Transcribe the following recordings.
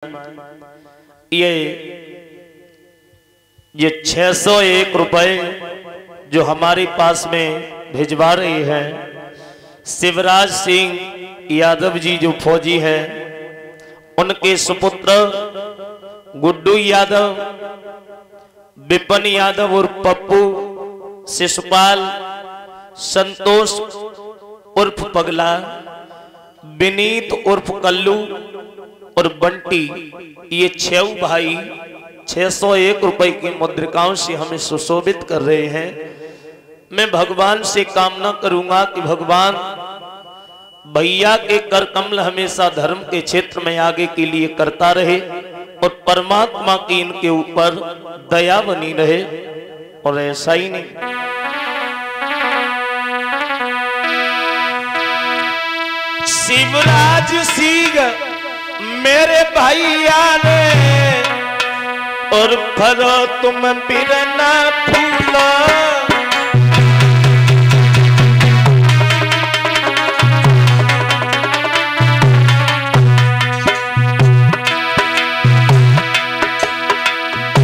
ये 601 रुपए जो हमारे पास में भिजवा रही है शिवराज सिंह यादव जी जो फौजी है, उनके सुपुत्र गुड्डू यादव, विपिन यादव और पप्पू, शिशुपाल, संतोष उर्फ पगला, विनीत उर्फ कल्लू और बंटी, ये 6 भाई 601 रुपए की मुद्रिकाओं से हमें सुशोभित कर रहे हैं। मैं भगवान से कामना करूंगा कि भगवान भैया के कर कमल हमेशा धर्म के क्षेत्र में आगे के लिए करता रहे और परमात्मा की इनके ऊपर दया बनी रहे। और ऐसा ही नहीं, शिवराज सिंह मेरे भैया ने और भरो तुम बिरना फूला,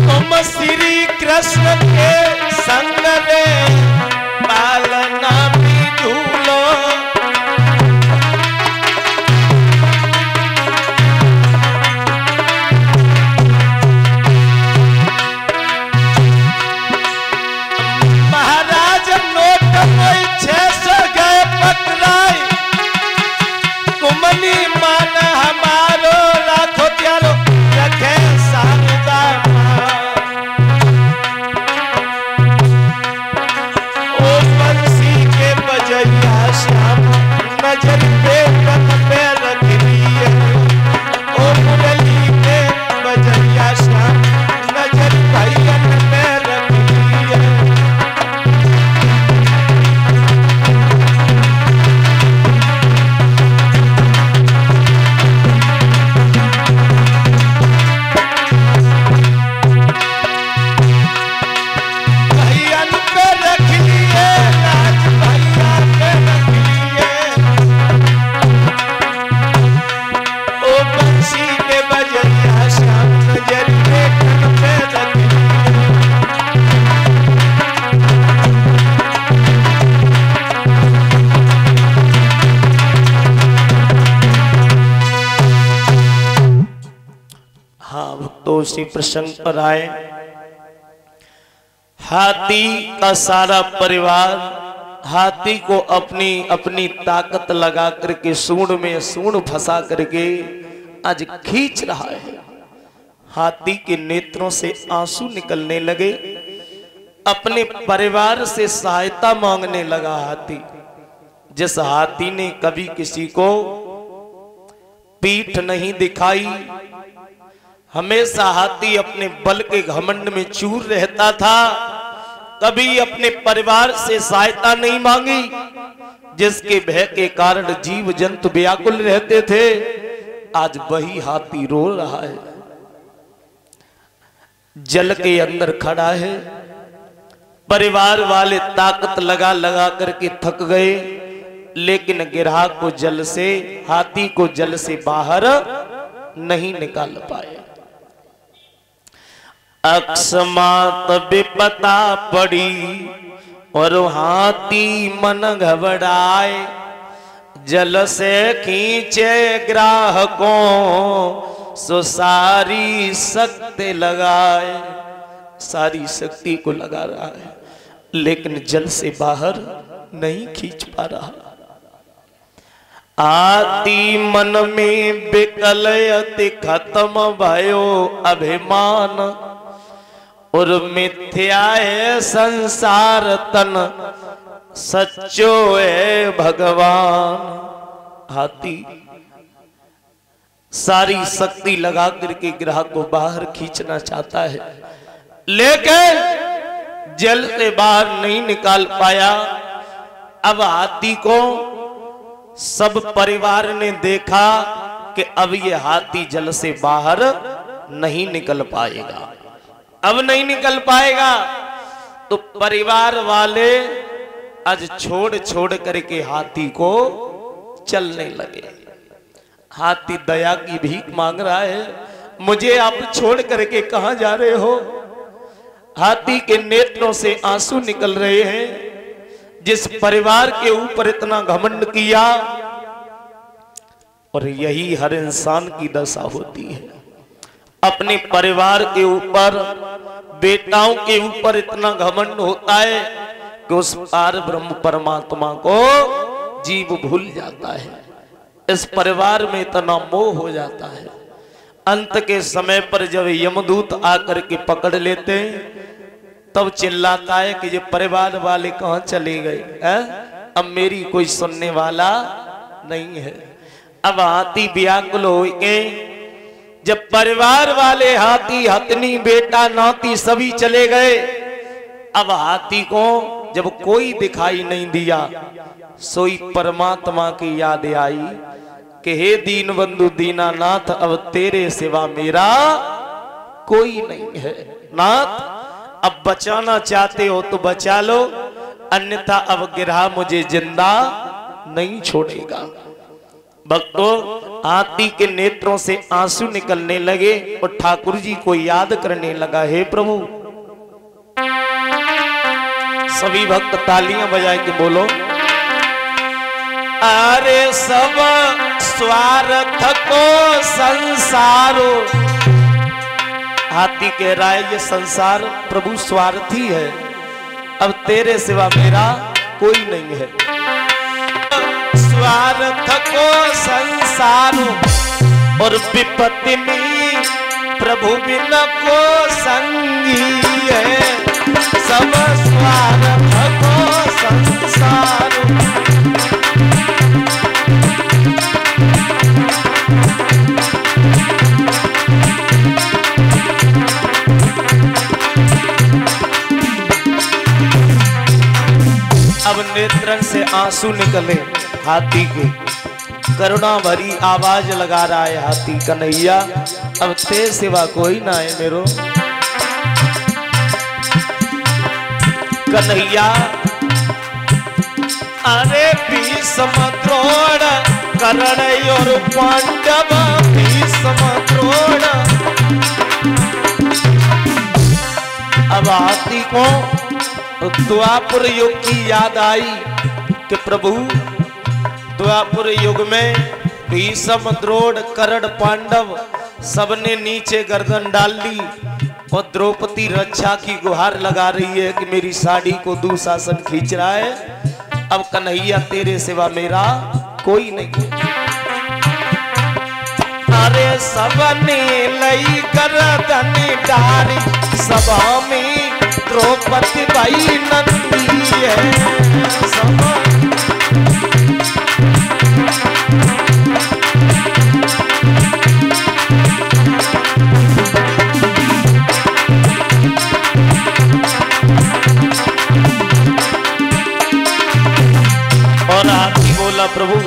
तुम श्री कृष्ण के संग में पालना भी झूलो, उसी प्रसंग पर आए। हाथी का सारा परिवार हाथी को अपनी अपनी ताकत लगा करके सूंड में सूंड फंसा करके आज खींच रहा है। हाथी के नेत्रों से आंसू निकलने लगे, अपने परिवार से सहायता मांगने लगा हाथी। जिस हाथी ने कभी किसी को पीठ नहीं दिखाई, हमेशा हाथी अपने बल के घमंड में चूर रहता था, कभी अपने परिवार से सहायता नहीं मांगी, जिसके भय के कारण जीव जंतु व्याकुल रहते थे। आज वही हाथी रो रहा है, जल के अंदर खड़ा है। परिवार वाले ताकत लगा लगा करके थक गए, लेकिन गिरहा को जल से, हाथी को जल से बाहर नहीं निकाल पाए। अकस्मात विपदा पड़ी और हाथी मन घबराए, जल से खींचे ग्राहकों सो सारी शक्ति लगाए। सारी शक्ति को लगा रहा है, लेकिन जल से बाहर नहीं खींच पा रहा। आती मन में विकलयति खत्म भयो अभिमान, और मिथ्या है संसार तन सच्चो है भगवान। हाथी सारी शक्ति लगा करके ग्राहक को बाहर खींचना चाहता है, लेकिन जल से बाहर नहीं निकाल पाया। अब हाथी को सब परिवार ने देखा कि अब ये हाथी जल से बाहर नहीं निकल पाएगा, अब नहीं निकल पाएगा। तो परिवार वाले आज छोड़ छोड़ करके हाथी को चलने लगे। हाथी दया की भीख मांग रहा है, मुझे आप छोड़ करके कहां जा रहे हो? हाथी के नेत्रों से आंसू निकल रहे हैं। जिस परिवार के ऊपर इतना घमंड किया, और यही हर इंसान की दशा होती है, अपने परिवार के ऊपर, बेटाओं के ऊपर इतना घमंड होता है कि उस पार ब्रह्म परमात्मा को जीव भूल जाता है। इस परिवार में इतना मोह हो जाता है, अंत के समय पर जब यमदूत आकर के पकड़ लेते हैं तब चिल्लाता है कि ये परिवार वाले कहां चले गए, अब मेरी कोई सुनने वाला नहीं है। अब हाथी व्याकुल हो गए। जब परिवार वाले, हाथी, हथनी, बेटा, नाती सभी चले गए, अब हाथी को जब कोई दिखाई नहीं दिया, सोई परमात्मा की याद आई कि हे दीन बंधु दीनानाथ, अब तेरे सिवा मेरा कोई नहीं है। नाथ, अब बचाना चाहते हो तो बचा लो, अन्यथा अब गिरहा मुझे जिंदा नहीं छोड़ेगा। भक्तों, हाथी के नेत्रों से आंसू निकलने लगे और ठाकुर जी को याद करने लगा, हे प्रभु। सभी भक्त तालियां बजाए के बोलो, अरे सब स्वार्थ को संसारो। हाथी कह रहा है ये संसार प्रभु स्वार्थी है, अब तेरे सिवा मेरा कोई नहीं है। स्वार्थ को संसारो और विपत्ति में प्रभु बिन को संगी है। सब स्वार्थ को संसारो। अब नेत्रन से आंसू निकले हाथी के, करुणा भरी आवाज लगा रहा है हाथी, कन्हैया अब तेरे सिवा कोई ना है मेरो। कन्हैया अरे भीष्म द्रोण कर्ण और पांडव, भीष्म द्रोण। अब हाथी को द्वापर युग की याद आई कि प्रभु द्वापर युग में भीष्म द्रोण कर्ण पांडव सबने नीचे गर्दन डाल ली और द्रौपदी रक्षा की गुहार लगा रही है कि मेरी साड़ी को दुशासन खींच रहा है। अब कन्हैया तेरे सिवा मेरा कोई नहीं। अरे सबने लई गर्दन डारी, सभा में द्रौपदी भाई नंदी है। सभा और हाथी बोला प्रभु,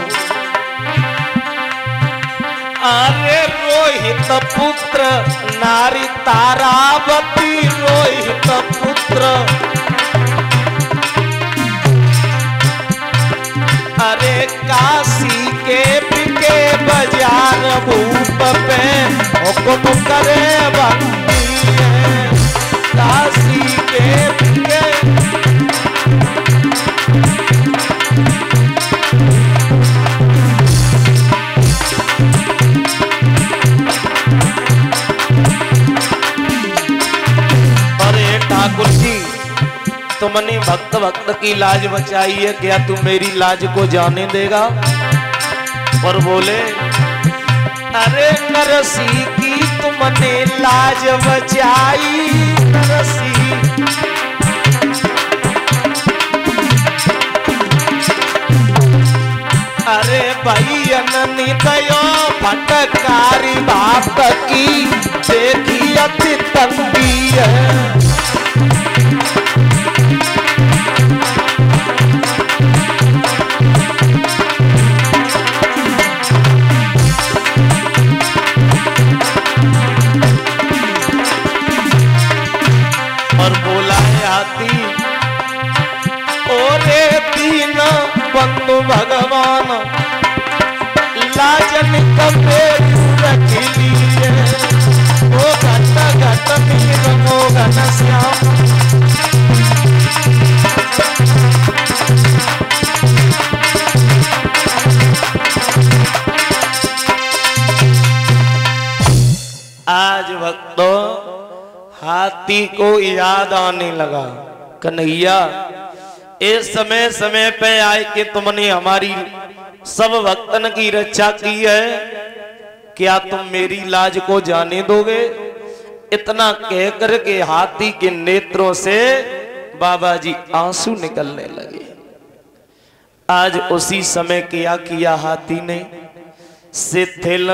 अरे रोहित पुत्र नारी तारावती, रोहित पुत्र। अरे काशी के बिके बाजार भूप पे हुक्म करे बंदी है। काशी के बिके ठाकुर जी, तुमने भक्त भक्त की लाज बचाई है, क्या तू मेरी लाज को जाने देगा? और बोले अरे नरसी की तुमने लाज बचाई, नरसी। अरे भाई अननी दयो फटकारी बाप की देखी अति तंगी है। और बोला है हाथी, ओरे दीन बंधु भगवान लाजन कबे रख लिए। आज भक्तों हाथी को याद आने लगा, कन्हैया इस समय समय पे आए कि तुमने हमारी सब भक्तन की रक्षा की है, क्या तुम मेरी लाज को जाने दोगे? इतना कहकर के हाथी के नेत्रों से बाबा जी आंसू निकलने लगे। आज उसी समय क्या किया हाथी ने, शिथिल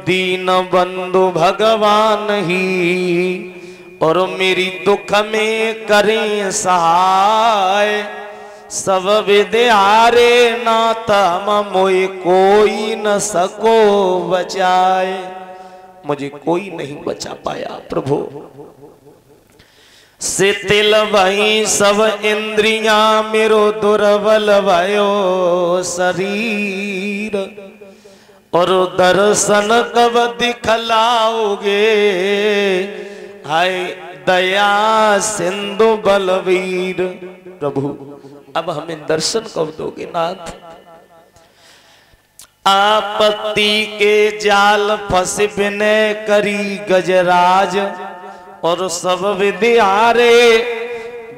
दीन बंधु भगवान ही और मेरी दुख में करें सहाय, सब विद्यारे नाथ मोए कोई न सको बचाए। मुझे कोई नहीं बचा पाया प्रभु। शिथिल वही सब इंद्रियां मेरो दुर्बल भयो शरीर, और दर्शन कब दिखलाओगे हाय दया सिंधु बलवीर। प्रभु अब हमें दर्शन कब दोगे नाथ? आपत्ति के जाल फंस विनय करी गजराज, और सब विद्यारे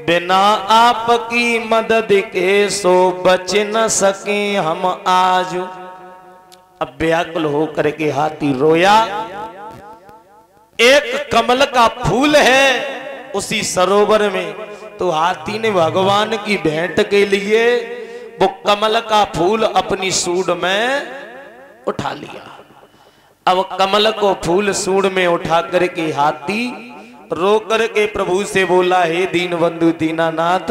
बिना आपकी मदद के सो बच न सके हम आज। अब व्याकुल होकर के हाथी रोया। एक कमल का फूल है उसी सरोवर में, तो हाथी ने भगवान की भेंट के लिए वो कमल का फूल अपनी सूंड में उठा लिया। अब कमल को फूल सूंड में उठा करके हाथी रो करके प्रभु से बोला, हे दीन बंधु दीनानाथ,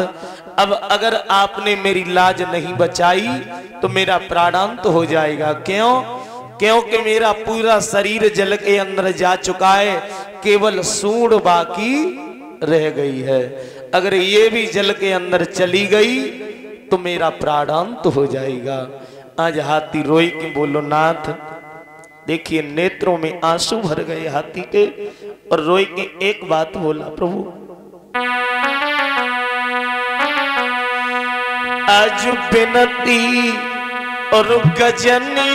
अब अगर आपने मेरी लाज नहीं बचाई तो मेरा प्राणांत हो जाएगा। क्यों? क्योंकि मेरा पूरा शरीर जल के अंदर जा चुका है, केवल सूंड बाकी रह गई है। अगर ये भी जल के अंदर चली गई तो मेरा प्राणांत हो जाएगा। आज हाथी रोई के बोलो नाथ, देखिए नेत्रों में आंसू भर गए हाथी के, और रोई के एक बात बोला, प्रभु आज बिनती और गजनी